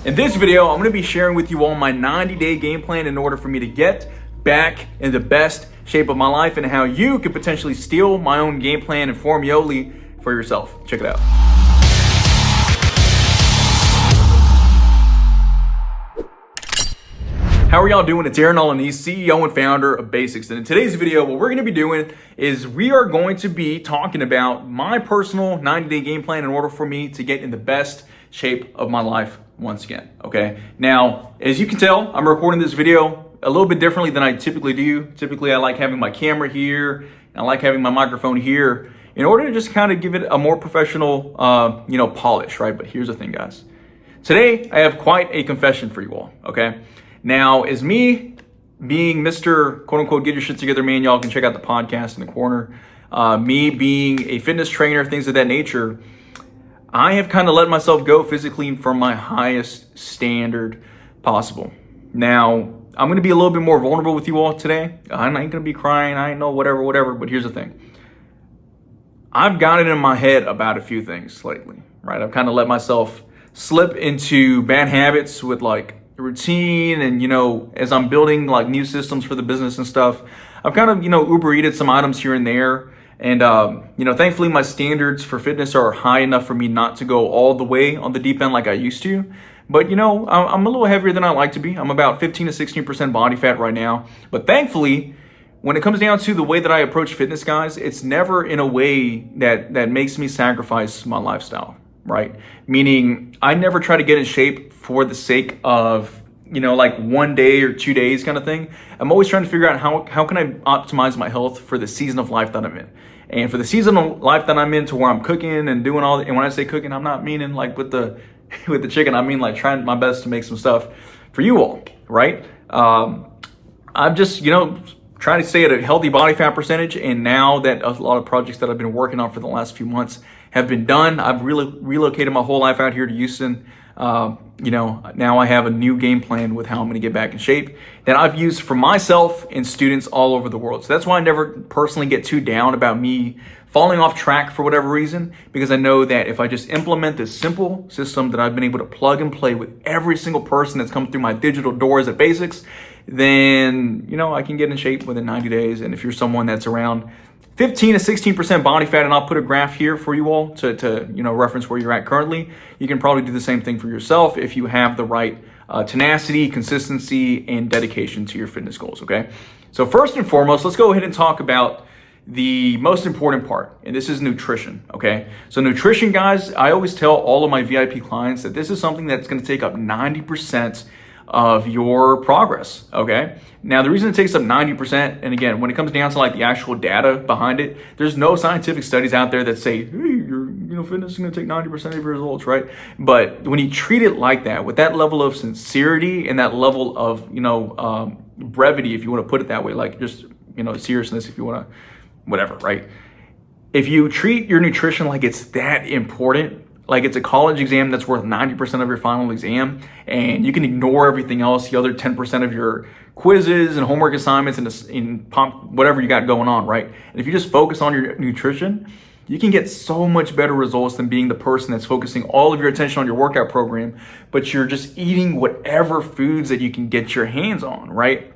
In this video, I'm gonna be sharing with you all my 90-day game plan in order for me to get back in the best shape of my life and how you could potentially steal my own game plan and form Yoli for yourself. Check it out. How are y'all doing? It's Aaron Alaniz, CEO and founder of Basics. And in today's video, what we're gonna be doing is we are going to be talking about my personal 90-day game plan in order for me to get in the best shape of my life once again, okay? Now, as you can tell, I'm recording this video a little bit differently than I typically do. Typically, I like having my camera here, and I like having my microphone here in order to just kind of give it a more professional, polish, right? But here's the thing, guys. Today, I have quite a confession for you all, okay? Now, as me being Mr. quote-unquote get your shit together man, y'all can check out the podcast in the corner, me being a fitness trainer, things of that nature, I have kind of let myself go physically from my highest standard possible. Now, I'm going to be a little bit more vulnerable with you all today. I ain't going to be crying. I ain't know whatever. But here's the thing. I've got it in my head about a few things lately, right? I've kind of let myself slip into bad habits with like routine and, as I'm building like new systems for the business and stuff, I've kind of, Uber Eated some items here and there. And, thankfully my standards for fitness are high enough for me not to go all the way on the deep end like I used to. But, I'm a little heavier than I like to be. I'm about 15 to 16% body fat right now. But thankfully, when it comes down to the way that I approach fitness, guys, it's never in a way that makes me sacrifice my lifestyle, right? Meaning I never try to get in shape for the sake of, like 1 day or 2 days kind of thing. I'm always trying to figure out how can I optimize my health for the season of life that I'm in. And for the season of life that I'm in to where I'm cooking and doing all, and when I say cooking, I'm not meaning like with the chicken, I mean like trying my best to make some stuff for you all, right? I'm just, trying to stay at a healthy body fat percentage. And now that a lot of projects that I've been working on for the last few months have been done, I've really relocated my whole life out here to Houston. Now I have a new game plan with how I'm going to get back in shape that I've used for myself and students all over the world. So that's why I never personally get too down about me falling off track for whatever reason, because I know that if I just implement this simple system that I've been able to plug and play with every single person that's come through my digital doors at Basics, then, I can get in shape within 90 days. And if you're someone that's around 15 to 16% body fat, and I'll put a graph here for you all to reference where you're at currently. You can probably do the same thing for yourself if you have the right tenacity, consistency, and dedication to your fitness goals, okay? So first and foremost, let's go ahead and talk about the most important part, and this is nutrition, okay? So nutrition, guys, I always tell all of my VIP clients that this is something that's gonna take up 90% of your progress, okay? Now, the reason it takes up 90%, and again, when it comes down to like the actual data behind it, there's no scientific studies out there that say, hey, your fitness is gonna take 90% of your results, right? But when you treat it like that, with that level of sincerity and that level of, brevity, if you wanna put it that way, like just, seriousness, if you wanna, whatever, right? If you treat your nutrition like it's that important, like it's a college exam that's worth 90% of your final exam, and you can ignore everything else, the other 10% of your quizzes and homework assignments and whatever you got going on, right? And if you just focus on your nutrition, you can get so much better results than being the person that's focusing all of your attention on your workout program, but you're just eating whatever foods that you can get your hands on, right?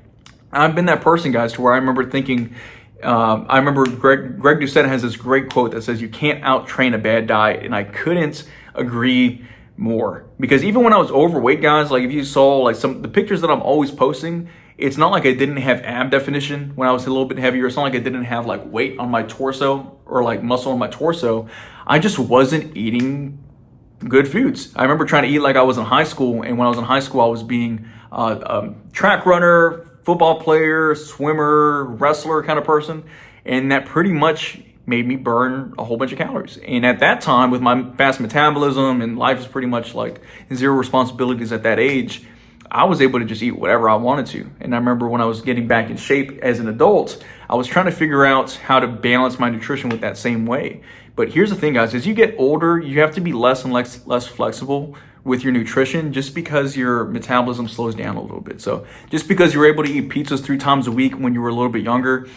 I've been that person, guys, to where I remember thinking, I remember Greg Doucette has this great quote that says, you can't out-train a bad diet. And I couldn't agree more. Because even when I was overweight, guys, like if you saw like the pictures that I'm always posting, it's not like I didn't have ab definition when I was a little bit heavier. It's not like I didn't have like weight on my torso or like muscle on my torso. I just wasn't eating good foods. I remember trying to eat like I was in high school. And when I was in high school, I was being a track runner, football player, swimmer, wrestler kind of person. And that pretty much made me burn a whole bunch of calories. And at that time, with my fast metabolism and life is pretty much like zero responsibilities at that age, I was able to just eat whatever I wanted to. And I remember when I was getting back in shape as an adult, I was trying to figure out how to balance my nutrition with that same way. But here's the thing, guys, as you get older, you have to be less and less flexible with your nutrition just because your metabolism slows down a little bit. So just because you're able to eat pizzas 3 times a week when you were a little bit younger,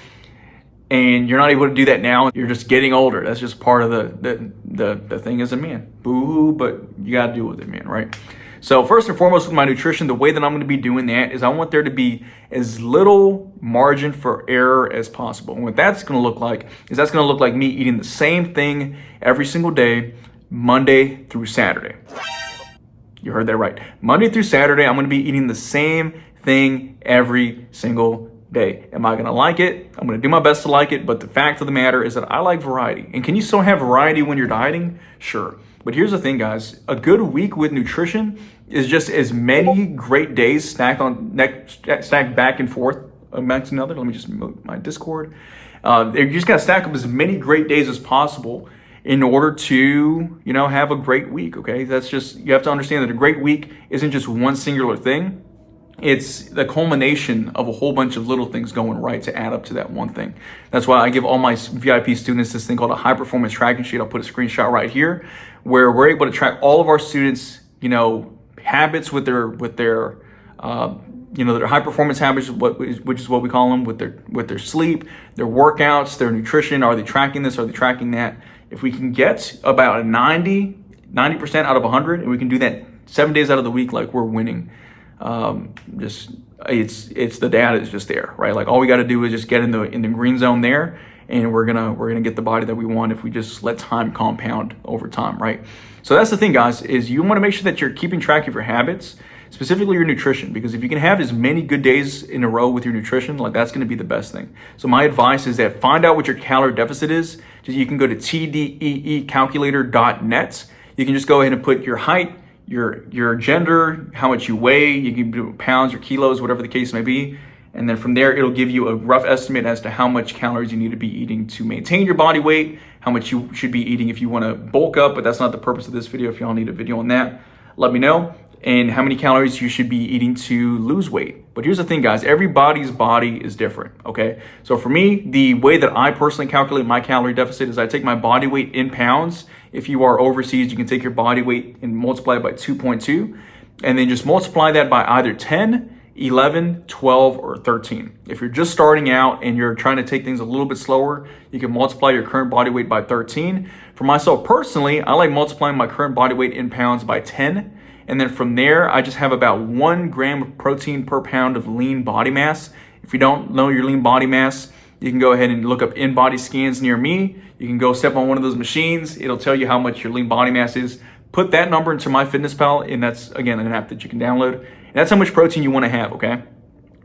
and you're not able to do that now, you're just getting older. That's just part of the thing as a man. Boo-hoo, but you gotta deal with it, man, right? So first and foremost with my nutrition, the way that I'm going to be doing that is I want there to be as little margin for error as possible. And what that's going to look like is that's going to look like me eating the same thing every single day, Monday through Saturday. You heard that right. Monday through Saturday, I'm going to be eating the same thing every single day. Am I going to like it? I'm going to do my best to like it, but the fact of the matter is that I like variety. And can you still have variety when you're dieting? Sure. But here's the thing, guys. A good week with nutrition is just as many great days stacked back and forth amongst another. Let me just move my Discord. You just got to stack up as many great days as possible in order to, have a great week, okay? That's just, you have to understand that a great week isn't just one singular thing. It's the culmination of a whole bunch of little things going right to add up to that one thing. That's why I give all my VIP students this thing called a high performance tracking sheet. I'll put a screenshot right here where we're able to track all of our students, habits with their their high performance habits, which is what we call them, with their sleep, their workouts, their nutrition. Are they tracking this? Are they tracking that? If we can get about a 90% out of 100, and we can do that 7 days out of the week, like we're winning. It's the data is just there, right? Like all we got to do is just get in the green zone there, and we're gonna get the body that we want if we just let time compound over time, right? So that's the thing, guys, is you want to make sure that you're keeping track of your habits, specifically your nutrition, because if you can have as many good days in a row with your nutrition, like that's going to be the best thing. So my advice is that find out what your calorie deficit is. You can go to tdeecalculator.net. You can just go ahead and put your height, your gender, how much you weigh. You can do pounds or kilos, whatever the case may be. And then from there, it'll give you a rough estimate as to how much calories you need to be eating to maintain your body weight, how much you should be eating if you want to bulk up, but that's not the purpose of this video. If y'all need a video on that, let me know. And how many calories you should be eating to lose weight. But here's the thing, guys, everybody's body is different, okay? So for me, the way that I personally calculate my calorie deficit is I take my body weight in pounds. If you are overseas, you can take your body weight and multiply it by 2.2, and then just multiply that by either 10, 11, 12, or 13. If you're just starting out and you're trying to take things a little bit slower, you can multiply your current body weight by 13. For myself personally, I like multiplying my current body weight in pounds by 10. And then from there, I just have about 1 gram of protein per pound of lean body mass. If you don't know your lean body mass, you can go ahead and look up InBody scans near me. You can go step on one of those machines. It'll tell you how much your lean body mass is. Put that number into MyFitnessPal, and that's, again, an app that you can download. And that's how much protein you want to have, okay?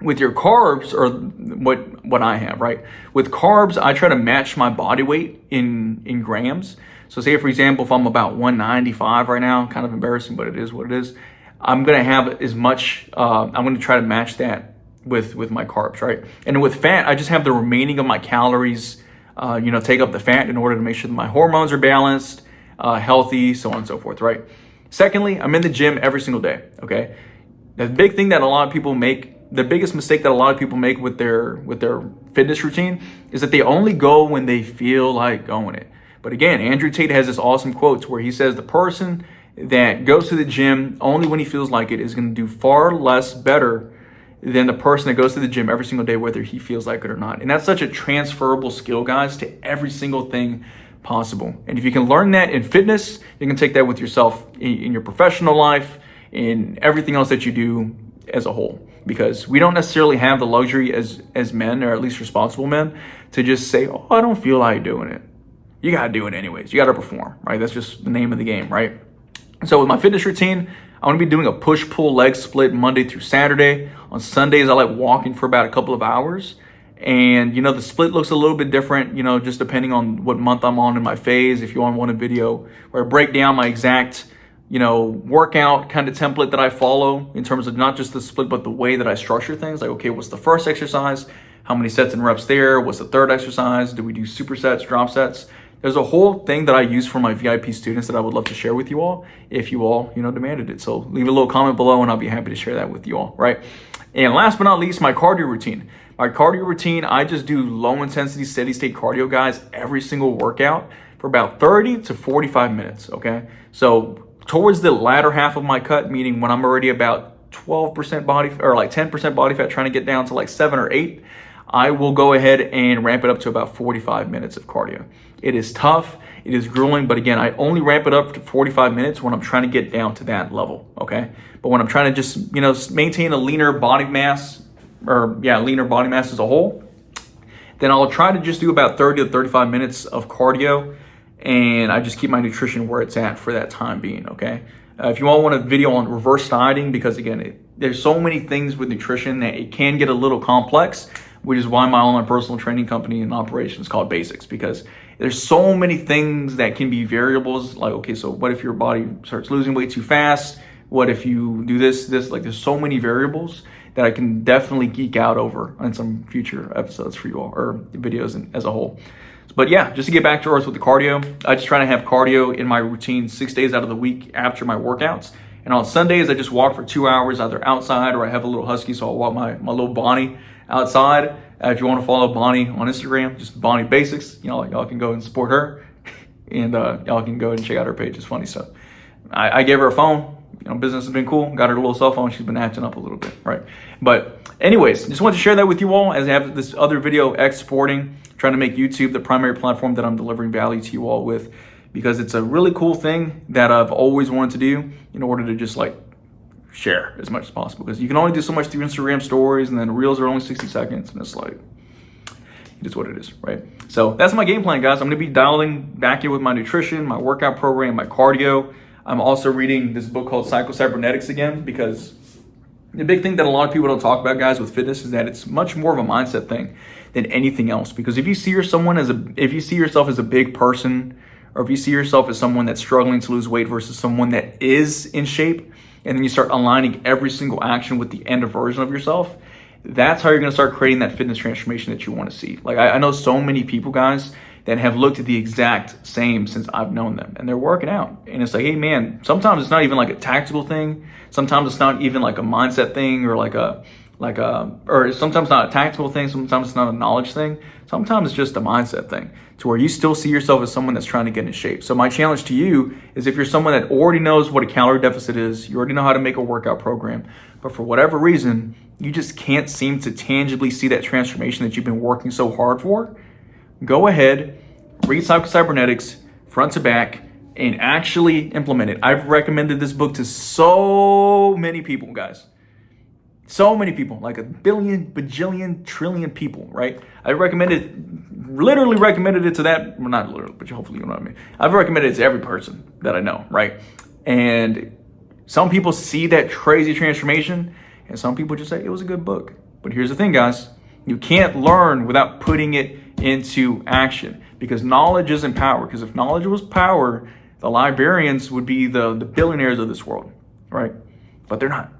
With your carbs, or what I have, right? With carbs, I try to match my body weight in grams. So say, for example, if I'm about 195 right now, kind of embarrassing, but it is what it is. I'm going to have as much, I'm going to try to match that with my carbs, right? And with fat, I just have the remaining of my calories, take up the fat in order to make sure that my hormones are balanced, healthy, so on and so forth, right? Secondly, I'm in the gym every single day, okay? The big thing that a lot of people make, the biggest mistake that a lot of people make with their fitness routine is that they only go when they feel like going it. But again, Andrew Tate has this awesome quote where he says the person that goes to the gym only when he feels like it is going to do far less better than the person that goes to the gym every single day, whether he feels like it or not. And that's such a transferable skill, guys, to every single thing possible. And if you can learn that in fitness, you can take that with yourself in your professional life, in everything else that you do as a whole. Because we don't necessarily have the luxury as men, or at least responsible men, to just say, oh, I don't feel like doing it. You got to do it anyways. You got to perform, right? That's just the name of the game, right? So with my fitness routine, I'm going to be doing a push-pull leg split Monday through Saturday. On Sundays, I like walking for about a couple of hours. And, the split looks a little bit different, just depending on what month I'm on in my phase. If you want a video where I break down my exact, workout kind of template that I follow in terms of not just the split, but the way that I structure things. Like, okay, what's the first exercise? How many sets and reps there? What's the third exercise? Do we do supersets, drop sets? There's a whole thing that I use for my VIP students that I would love to share with you all if you all, demanded it. So leave a little comment below and I'll be happy to share that with you all, right? And last but not least, my cardio routine. My cardio routine, I just do low intensity, steady state cardio, guys, every single workout for about 30 to 45 minutes, okay? So towards the latter half of my cut, meaning when I'm already about 12% body, or like 10% body fat, trying to get down to like 7 or 8, I will go ahead and ramp it up to about 45 minutes of cardio. It is tough. It is grueling, but again, I only ramp it up to 45 minutes when I'm trying to get down to that level, okay? But when I'm trying to just, maintain a leaner body mass, leaner body mass as a whole, then I'll try to just do about 30 to 35 minutes of cardio, and I just keep my nutrition where it's at for that time being, okay? If you all want a video on reverse dieting, because again, there's so many things with nutrition that it can get a little complex, which is why my online personal training company and operation is called Basics, because there's so many things that can be variables. Like, okay, so what if your body starts losing weight too fast? What if you do this? Like, there's so many variables that I can definitely geek out over on some future episodes for you all, or videos as a whole. But yeah, just to get back to earth with the cardio, I just try to have cardio in my routine 6 days out of the week after my workouts. And on Sundays, I just walk for 2 hours, either outside, or I have a little husky, so I'll walk my little Bonnie outside. If you want to follow Bonnie on Instagram, just Bonnie Basics, y'all can go and support her, and y'all can go and check out her page. It's funny. So I gave her a phone. Business has been cool. Got her a little cell phone. She's been acting up a little bit, right? But anyways, just wanted to share that with you all as I have this other video exporting, trying to make YouTube the primary platform that I'm delivering value to you all with, because it's a really cool thing that I've always wanted to do in order to just share as much as possible, because you can only do so much through Instagram stories, and then reels are only 60 seconds, and it's it is what it is, right? So that's my game plan, guys. I'm going to be dialing back in with my nutrition, my workout program, my cardio. I'm also reading this book called Psycho-Cybernetics again, because the big thing that a lot of people don't talk about, guys, with fitness is that it's much more of a mindset thing than anything else. Because if you see yourself as a big person, or if you see yourself as someone that's struggling to lose weight versus someone that is in shape, and then you start aligning every single action with the end version of yourself, that's how you're going to start creating that fitness transformation that you want to see. I know so many people, guys, that have looked at the exact same since I've known them, and they're working out. And it's hey man, sometimes it's not even a tactical thing. Sometimes it's not even a mindset thing, or or sometimes not a tactical thing. Sometimes it's not a knowledge thing. Sometimes it's just a mindset thing, to where you still see yourself as someone that's trying to get in shape. So my challenge to you is, if you're someone that already knows what a calorie deficit is, you already know how to make a workout program, but for whatever reason, you just can't seem to tangibly see that transformation that you've been working so hard for, go ahead, read Psycho-Cybernetics front to back, and actually implement it. I've recommended this book to so many people, guys. So many people, like a billion, bajillion, trillion people, right? Literally recommended it to that, well, not literally, but hopefully you know what I mean. I've recommended it to every person that I know, right? And some people see that crazy transformation, and some people just say it was a good book. But here's the thing, guys. You can't learn without putting it into action, because knowledge isn't power. Because if knowledge was power, the librarians would be the billionaires of this world, right? But they're not.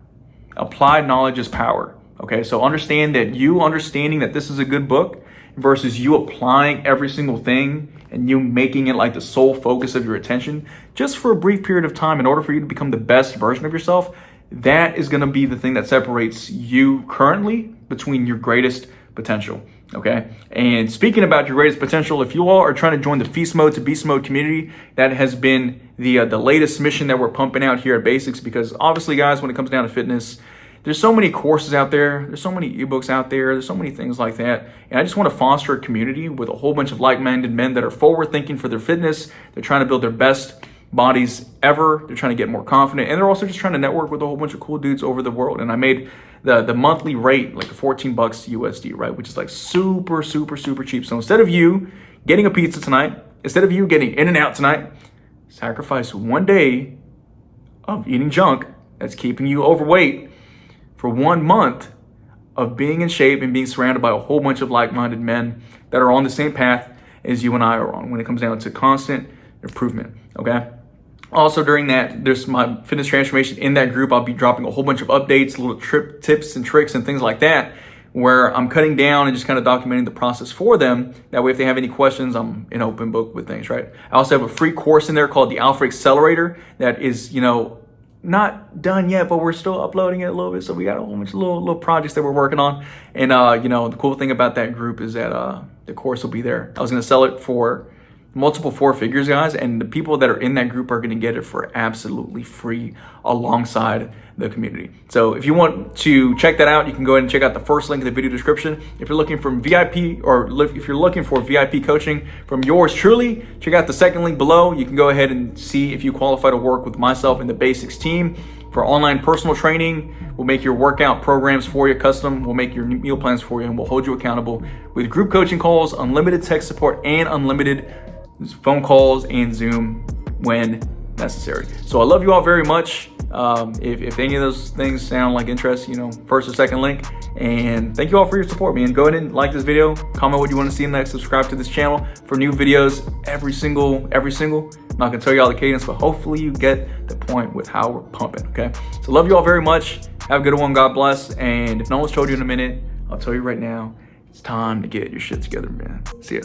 Applied knowledge is power, okay? So understanding that this is a good book versus you applying every single thing and you making it the sole focus of your attention just for a brief period of time in order for you to become the best version of yourself, that is going to be the thing that separates you currently between your greatest potential, okay? And speaking about your greatest potential, if you all are trying to join the Feast Mode to Beast Mode community, that has been the latest mission that we're pumping out here at Basics, because obviously, guys, when it comes down to fitness, there's so many courses out there, there's so many ebooks out there, there's so many things like that, and I just want to foster a community with a whole bunch of like-minded men that are forward-thinking for their fitness. They're trying to build their best bodies ever. They're trying to get more confident, and they're also just trying to network with a whole bunch of cool dudes over the world. And I made the monthly rate $14 USD, right, which is super, super, super cheap. So instead of you getting a pizza tonight, instead of you getting In-N-Out tonight, sacrifice one day of eating junk that's keeping you overweight for 1 month of being in shape and being surrounded by a whole bunch of like-minded men that are on the same path as you and I are on when it comes down to constant improvement, okay? Also, during that, there's my fitness transformation. In that group, I'll be dropping a whole bunch of updates, little tips and tricks and things like that, where I'm cutting down and just kind of documenting the process for them. That way, if they have any questions, I'm an open book with things, right? I also have a free course in there called the Alpha Accelerator that is, not done yet, but we're still uploading it a little bit. So we got a whole bunch of little projects that we're working on. And, the cool thing about that group is that the course will be there. I was going to sell it for multiple four figures, guys, and the people that are in that group are going to get it for absolutely free alongside the community. So if you want to check that out, you can go ahead and check out the first link in the video description. If you're looking for VIP, or if you're looking for VIP coaching from yours truly, check out the second link below. You can go ahead and see if you qualify to work with myself and the Basics team for online personal training. We'll make your workout programs for you custom. We'll make your meal plans for you, and we'll hold you accountable with group coaching calls, unlimited tech support, and unlimited phone calls and Zoom when necessary. So I love you all very much. If any of those things sound like interest, first or second link. And thank you all for your support, man. Go ahead and like this video, comment what you want to see next, subscribe to this channel for new videos every single. I'm not gonna tell you all the cadence, but hopefully you get the point with how we're pumping, okay? So love you all very much. Have a good one, God bless. And if no one's told you in a minute, I'll tell you right now, it's time to get your shit together, man. See ya.